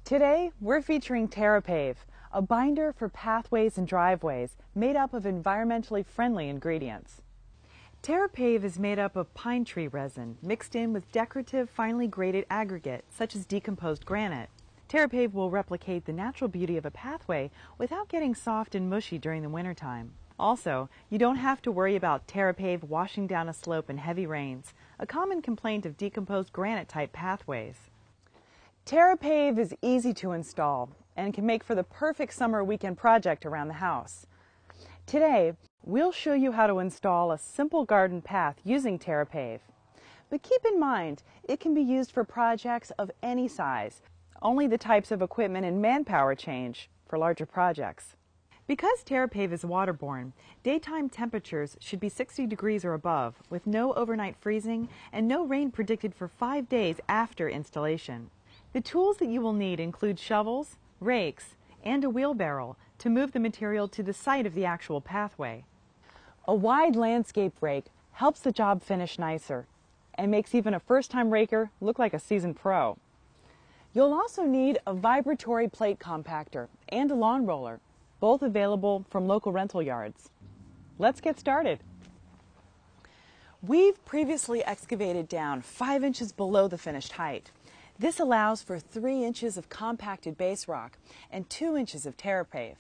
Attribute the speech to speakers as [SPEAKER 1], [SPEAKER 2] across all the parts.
[SPEAKER 1] Today, we're featuring TerraPave, a binder for pathways and driveways made up of environmentally friendly ingredients. TerraPave is made up of pine tree resin mixed in with decorative, finely graded aggregate, such as decomposed granite. TerraPave will replicate the natural beauty of a pathway without getting soft and mushy during the wintertime. Also, you don't have to worry about TerraPave washing down a slope in heavy rains, a common complaint of decomposed granite-type pathways. TerraPave is easy to install and can make for the perfect summer weekend project around the house. Today, we'll show you how to install a simple garden path using TerraPave. But keep in mind, it can be used for projects of any size. Only the types of equipment and manpower change for larger projects. Because TerraPave is waterborne, daytime temperatures should be 60 degrees or above, with no overnight freezing and no rain predicted for 5 days after installation. The tools that you will need include shovels, rakes, and a wheelbarrow to move the material to the site of the actual pathway. A wide landscape rake helps the job finish nicer and makes even a first-time raker look like a seasoned pro. You'll also need a vibratory plate compactor and a lawn roller, both available from local rental yards. Let's get started. We've previously excavated down 5 inches below the finished height. This allows for 3 inches of compacted base rock and 2 inches of TerraPave.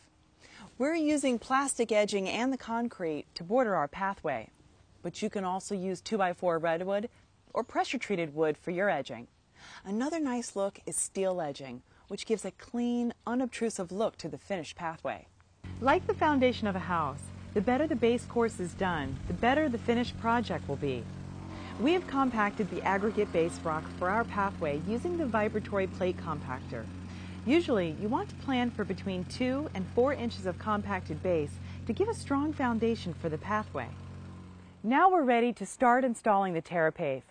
[SPEAKER 1] We're using plastic edging and the concrete to border our pathway, but you can also use 2x4 redwood or pressure-treated wood for your edging. Another nice look is steel edging, which gives a clean, unobtrusive look to the finished pathway. Like the foundation of a house, the better the base course is done, the better the finished project will be. We have compacted the aggregate base rock for our pathway using the vibratory plate compactor. Usually, you want to plan for between 2 and 4 inches of compacted base to give a strong foundation for the pathway. Now we're ready to start installing the TerraPave.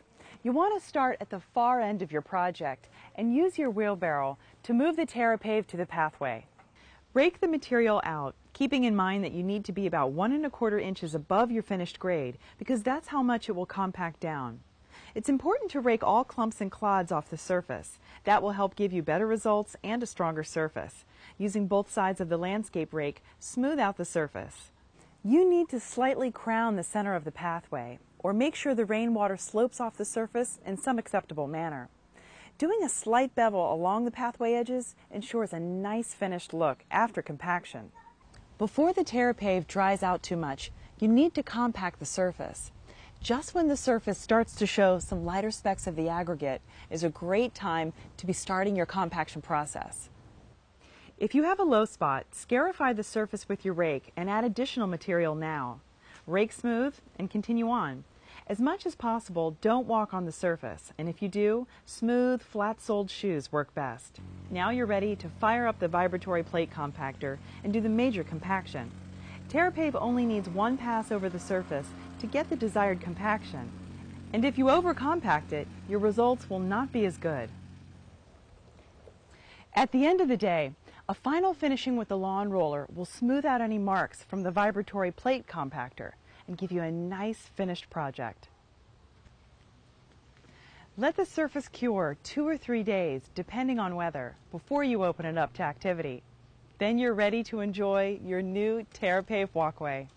[SPEAKER 1] You want to start at the far end of your project and use your wheelbarrow to move the TerraPave to the pathway. Rake the material out, keeping in mind that you need to be about 1 1/4 inches above your finished grade because that's how much it will compact down. It's important to rake all clumps and clods off the surface. That will help give you better results and a stronger surface. Using both sides of the landscape rake, smooth out the surface. You need to slightly crown the center of the pathway, or make sure the rainwater slopes off the surface in some acceptable manner. Doing a slight bevel along the pathway edges ensures a nice finished look after compaction. Before the TerraPave dries out too much, you need to compact the surface. Just when the surface starts to show some lighter specks of the aggregate is a great time to be starting your compaction process. If you have a low spot, scarify the surface with your rake and add additional material now. Rake smooth and continue on. As much as possible, don't walk on the surface, and if you do, smooth, flat-soled shoes work best. Now you're ready to fire up the vibratory plate compactor and do the major compaction. TerraPave only needs 1 pass over the surface to get the desired compaction, and if you over-compact it, your results will not be as good. At the end of the day, a final finishing with the lawn roller will smooth out any marks from the vibratory plate compactor and give you a nice finished project. Let the surface cure 2 or 3 days, depending on weather, before you open it up to activity. Then you're ready to enjoy your new TerraPave walkway.